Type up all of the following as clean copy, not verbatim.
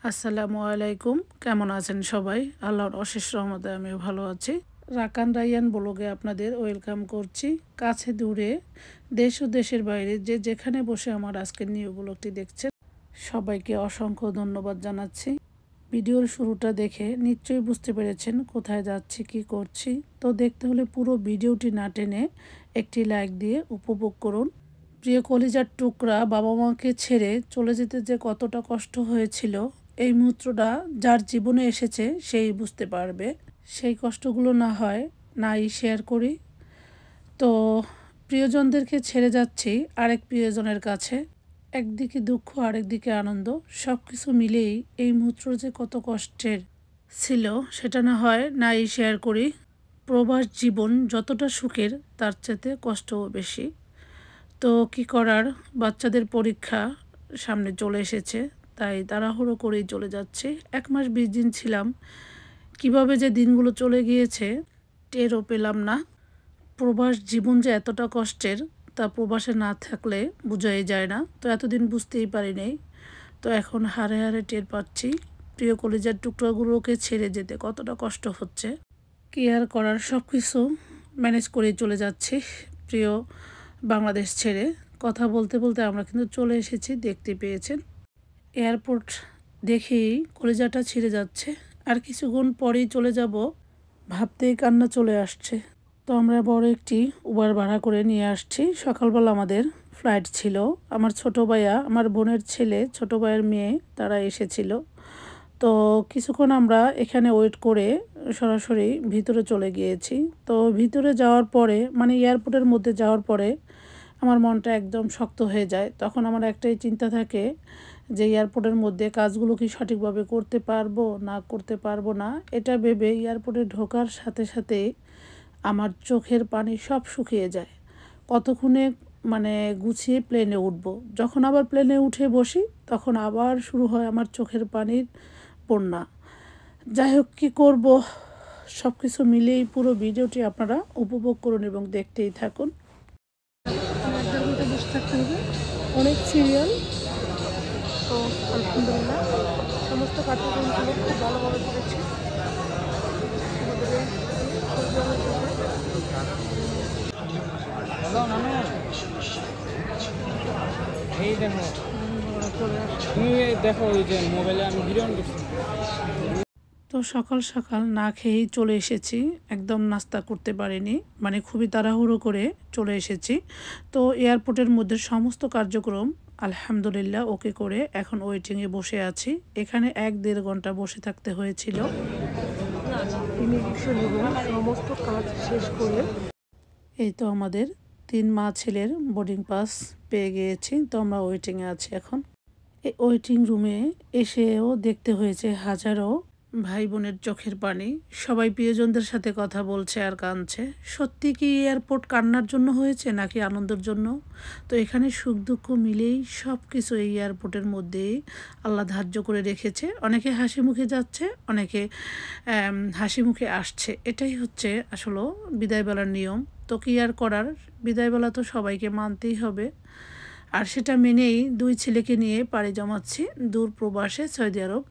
আসসালামু আলাইকুম। কেমন আছেন সবাই? আল্লাহর অশেষ রহমতে আমিও ভালো আছি। রাকান রাইয়ান ব্লগে আপনাদের ওয়েলকাম করছি। কাছে দূরে, দেশ ও দেশের বাইরে যে যেখানে বসে আমার আজকের নিউ ব্লগটি দেখছেন, সবাইকে অসংখ্য ধন্যবাদ জানাচ্ছি। ভিডিওর শুরুটা দেখে নিশ্চয়ই বুঝতে পেরেছেন কোথায় যাচ্ছি, কি করছি। তো দেখতে হলে পুরো ভিডিওটি না টেনে একটি লাইক দিয়ে উপভোগ করুন। প্রিয় কলিজার টুকরা বাবা মাকে ছেড়ে চলে যেতে যে কতটা কষ্ট হয়েছিল, এই মুহূর্তটা যার জীবনে এসেছে সেই বুঝতে পারবে। সেই কষ্টগুলো না হয় নাই শেয়ার করি। তো প্রিয়জনদেরকে ছেড়ে যাচ্ছি আরেক প্রিয়জনের কাছে। একদিকে দুঃখ, আরেকদিকে আনন্দ, সব কিছু মিলেই এই মুহূর্ত যে কত কষ্টের ছিল সেটা না হয় নাই শেয়ার করি। প্রবাস জীবন যতটা সুখের তার চেয়ে কষ্টও বেশি। তো কি করার, বাচ্চাদের পরীক্ষা সামনে চলে এসেছে, তাই তাড়াহুড়ো করেই চলে যাচ্ছে। 1 মাস 20 দিন ছিলাম, কিভাবে যে দিনগুলো চলে গিয়েছে টেরও পেলাম না। প্রবাস জীবন যে এতটা কষ্টের তা প্রবাসে না থাকলে বোঝাই যায় না। তো এতদিন বুঝতেই পারিনি, তো এখন হাড়ে হাড়ে টের পাচ্ছি প্রিয় কলিজার টুকরাগুলোকে ছেড়ে যেতে কতটা কষ্ট হচ্ছে। কি আর করার, সব কিছু ম্যানেজ করেই চলে যাচ্ছি প্রিয় বাংলাদেশ ছেড়ে। কথা বলতে বলতে আমরা কিন্তু চলে এসেছি, দেখতে পেয়েছেন। এয়ারপোর্ট দেখেই কলিজাটা ছিঁড়ে যাচ্ছে। আর কিছুক্ষণ পরেই চলে যাব, ভাবতেই কান্না চলে আসছে। তো আমরা বড় একটি উবার ভাড়া করে নিয়ে আসছি। সকালবেলা আমাদের ফ্লাইট ছিল। আমার ছোট ভাইয়া, আমার বোনের ছেলে, ছোট ভাইয়ের মেয়ে, তারা এসেছিল। তো কিছুক্ষণ আমরা এখানে ওয়েট করে সরাসরি ভিতরে চলে গিয়েছি। তো ভিতরে যাওয়ার পরে, মানে এয়ারপোর্টের মধ্যে যাওয়ার পরে আমার মনটা একদম শক্ত হয়ে যায়। তখন আমার একটাই চিন্তা থাকে যে এয়ারপোর্টের মধ্যে কাজগুলো কি সঠিকভাবে করতে পারবো না করতে পারবো না, এটা ভেবে এয়ারপোর্টে ঢোকার সাথে সাথে আমার চোখের পানি সব শুকিয়ে যায়। কতক্ষণে মানে গুছিয়ে প্লেনে উঠবো। যখন আবার প্লেনে উঠে বসি তখন আবার শুরু হয় আমার চোখের পানির বন্যা। যাই হোক, কী করব, সব কিছু মিলেই পুরো ভিডিওটি আপনারা উপভোগ করুন এবং দেখতেই থাকুন। বসে থাকতে হবে, অনেক সিরিয়াল। তো আলহামদুলিল্লাহ সমস্ত কার্যক্রমগুলো খুব ভালোভাবে করেছি। এই দেখো, তুমি দেখো ওই যে মোবাইলে আমি ভিডিও অন করছি। তো সকাল সকাল না খেয়েই চলে এসেছি, একদম নাস্তা করতে পারিনি, মানে খুবই তাড়াহুড়ো করে চলে এসেছি। তো এয়ারপোর্টের মধ্যে সমস্ত কার্যক্রম আলহামদুলিল্লাহ ওকে করে এখন ওয়েটিংয়ে বসে আছি। এখানে 1-1.5 ঘন্টা বসে থাকতে হয়েছিল। ইমিগ্রেশন এবং সমস্ত কাজ শেষ করে এই তো আমাদের 3 মা ছেলের বোর্ডিং পাস পেয়ে গিয়েছি। তো আমরা ওয়েটিংয়ে আছি এখন। এই ওয়েটিং রুমে এসেও দেখতে হয়েছে হাজারো ভাই বোনের চোখের পানি। সবাই প্রিয়জনদের সাথে কথা বলছে আর কাঁদছে। সত্যি কি এয়ারপোর্ট কান্নার জন্য হয়েছে নাকি আনন্দের জন্য? তো এখানে সুখ দুঃখ মিলেই সব কিছু এই এয়ারপোর্টের মধ্যেই আল্লাহ ধার্য করে রেখেছে। অনেকে হাসি মুখে যাচ্ছে, অনেকে হাসি মুখে আসছে। এটাই হচ্ছে আসলে বিদায়বেলার নিয়ম। তো কি আর করার, বিদায়বেলা তো সবাইকে মানতেই হবে। আর সেটা মেনেই 2 ছেলেকে নিয়ে পাড়ি জমাচ্ছি দূর প্রবাসে সৌদি আরব।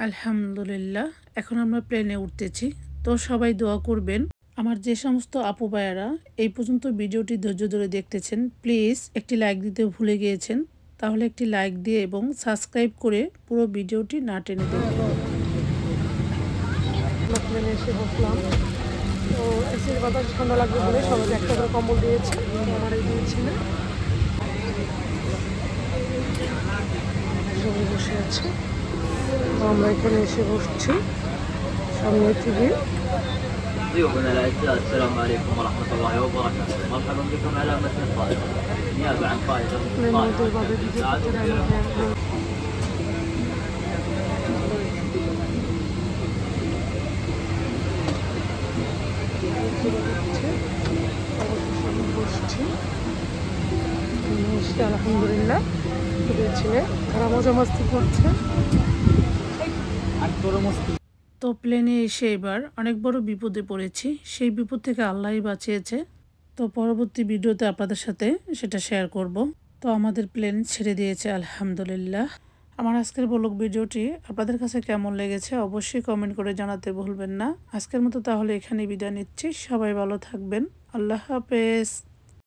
আলহামদুলিল্লাহ এখন আমরা প্লেনে উঠতেছি। তো সবাই দোয়া করবেন। আমার যে সমস্ত আপু ভাইয়ারা এই পর্যন্ত ভিডিওটি ধৈর্য ধরে দেখতেছেন, প্লিজ একটি লাইক দিতে ভুলে গিয়েছেন, তাহলে একটি লাইক দিয়ে এবং সাবস্ক্রাইব করে পুরো ভিডিওটি না টেনে দেবেন। প্লেনে এসে বসলাম। তো এসির বাতাস ঠান্ডা লাগবে বলে সবাই একটা করে কম্বল দিয়েছে, আমার এই দিয়েছিল। সবাই বসে আছে, আমরা এখানে এসে বসছি, সামনে টিভি। ضيوفنا الاعزاء السلام عليكم ورحمه الله وبركاته، مرحبا بكم على متن الطائره نيابه عن قائد আলহামদুলিল্লাহ ছেলে তারা মজা মাস্তি করছে। তো প্লেনে এসে এবার অনেক বড় বিপদে পড়েছি, সেই বিপদ থেকে আল্লাহই বাঁচিয়েছে। তো পরবর্তী ভিডিওতে আপনাদের সাথে সেটা শেয়ার করব। তো আমাদের প্লেন ছেড়ে দিয়েছে আলহামদুলিল্লাহ। আমার আজকের ব্লগ ভিডিওটি আপনাদের কাছে কেমন লেগেছে অবশ্যই কমেন্ট করে জানাতে ভুলবেন না। আজকের মতো তাহলে এখানেই বিদায় নিচ্ছি। সবাই ভালো থাকবেন। আল্লাহ হাফেজ।